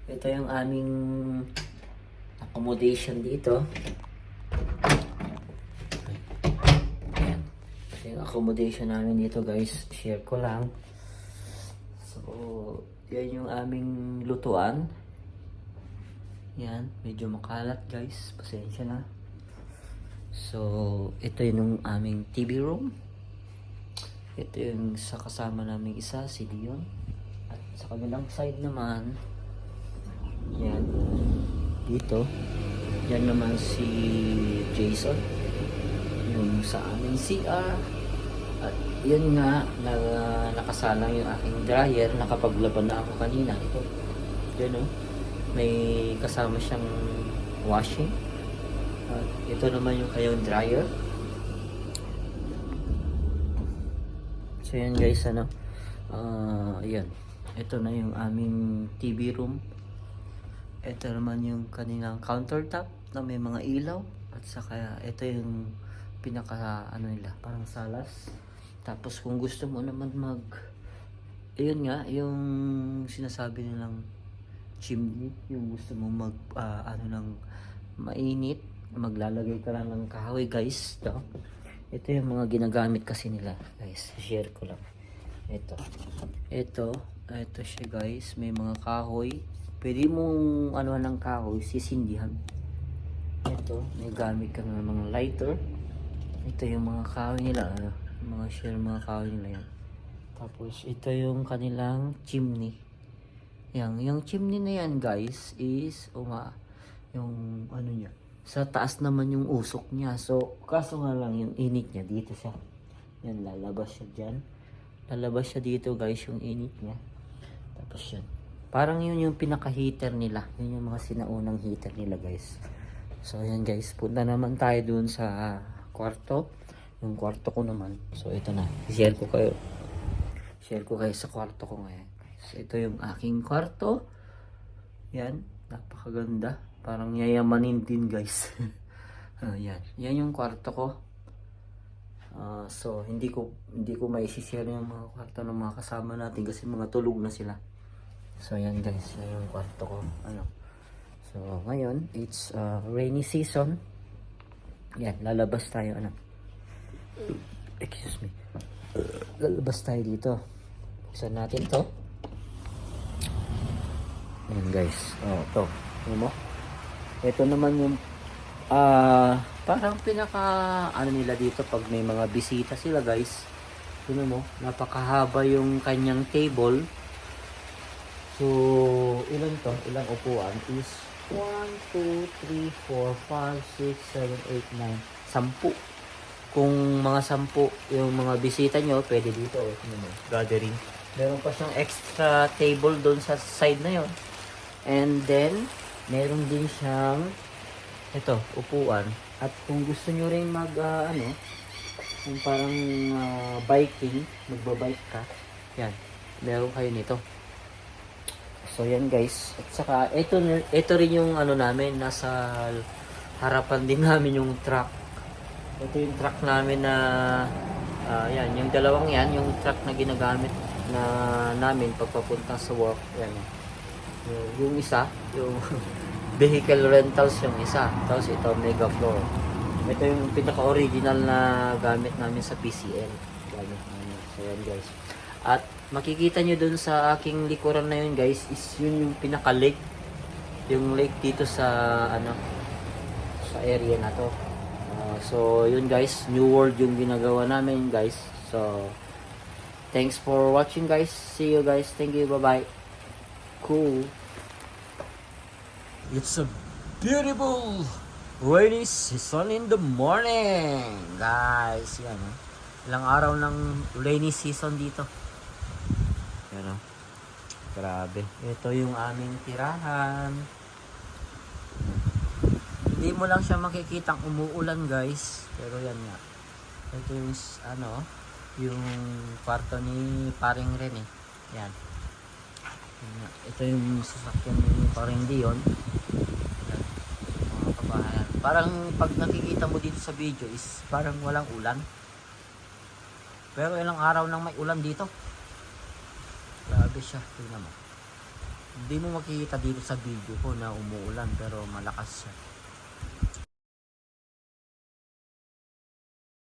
Ito yung aming accommodation dito. Ayan. Ito yung accommodation namin dito guys. Share ko lang. So, yan yung aming lutuan. Yan. Medyo makalat guys. Pasensya na. So, ito yung aming TV room. Ito yung sa kasama naming isa, si Dion. At sa kabilang side naman, yan. Dito, yan naman si Jason. Yung sa aming CR. At yun nga, nakasalang yung aking dryer. Nakapaglaban na ako kanina. Ito, yun o. May kasama siyang washing. At ito naman yung kayong dryer. So yan guys, ano. Yan. Ito na yung aming TV room. Ito naman yung kanilang countertop na may mga ilaw. At saka ito yung pinaka ano nila, parang salas. Tapos kung gusto mo naman ayun nga, yung sinasabi nilang chimney, yung gusto mo ano ng mainit, maglalagay ka lang ng kahoy guys. Ito yung mga ginagamit kasi nila guys. Share ko lang. Ito siya guys, may mga kahoy. Pwede mong ano ng kahoy, sisindihan. Ito, may gamit ka ng mga lighter. Ito yung mga kahoy nila, mga kahoy nila yan. Tapos ito yung kanilang chimney. Yung chimney na yan guys is yung ano niya. Sa taas naman yung usok niya. So, kaso nga lang yung init niya dito siya. Yan, lalabas siya dyan. Lalabas siya dito guys yung init niya. Tapos yan. Parang yun yung pinaka-heater nila. Yun yung mga sinaunang heater nila guys. So yan guys. Punta naman tayo dun sa kwarto. Yung kwarto ko naman. So ito na. Share ko kayo sa kwarto ko ngayon. So ito yung aking kwarto. Yan. Napakaganda. Parang yayamanin din guys. Yan. Yan yung kwarto ko. So hindi ko mai-share yung mga kwarto ng mga kasama natin kasi mga tulog na sila. So yan guys, yan yung kwarto ko. So ngayon, it's rainy season. Yan, lalabas tayo excuse me. Lalabas tayo dito. Buksan natin to. Yan guys. To. Ano mo? Ito naman yung parang pinaka ano nila dito pag may mga bisita sila guys. Ano mo? Napakahaba yung kanyang table. So, ilang upuan is 1, 2, 3, 4, 5, 6, 7, 8, 9, 10. Kung mga 10 yung mga bisita nyo, pwede dito. Gathering. Meron pa siyang extra table doon sa side na yon. And then, meron din siyang upuan. At kung gusto nyo rin yung parang biking, magbabike ka, yan, meron kayo nito. So yan guys. At saka ito rin yung namin, nasa harapan din namin yung truck. Ito yung truck namin na yan, yung dalawang yan, yung truck na ginagamit namin pagpapunta sa work. Yan. Yung isa, yung vehicle rentals yung isa. Tapos ito mega floor. Ito yung pinaka-original na gamit namin sa PCL. So yan guys. At makikita nyo dun sa aking likuran na yun guys, is yun yung pinaka-lake. Yung lake dito sa sa area na to. So yun guys, New World yung ginagawa namin guys. So thanks for watching guys. See you guys. Thank you. Bye-bye. Cool. It's a beautiful rainy season in the morning guys. Yan, ilang araw ng rainy season dito. Yan, grabe. Ito yung aming tirahan. Hindi mo lang siya makikitang umuulan guys. Pero yan nga. Ito yung yung kwarto ni Paring Ren Yan. Ito yung sasakyan ni Paring Dion. Yan. Mga kabahayan. Parang pag nakikita mo dito sa video is parang walang ulan. Pero ilang araw nang may ulan dito. Grabe siya. Tingnan mo. Hindi mo makikita dito sa video ko na umuulan pero malakas siya.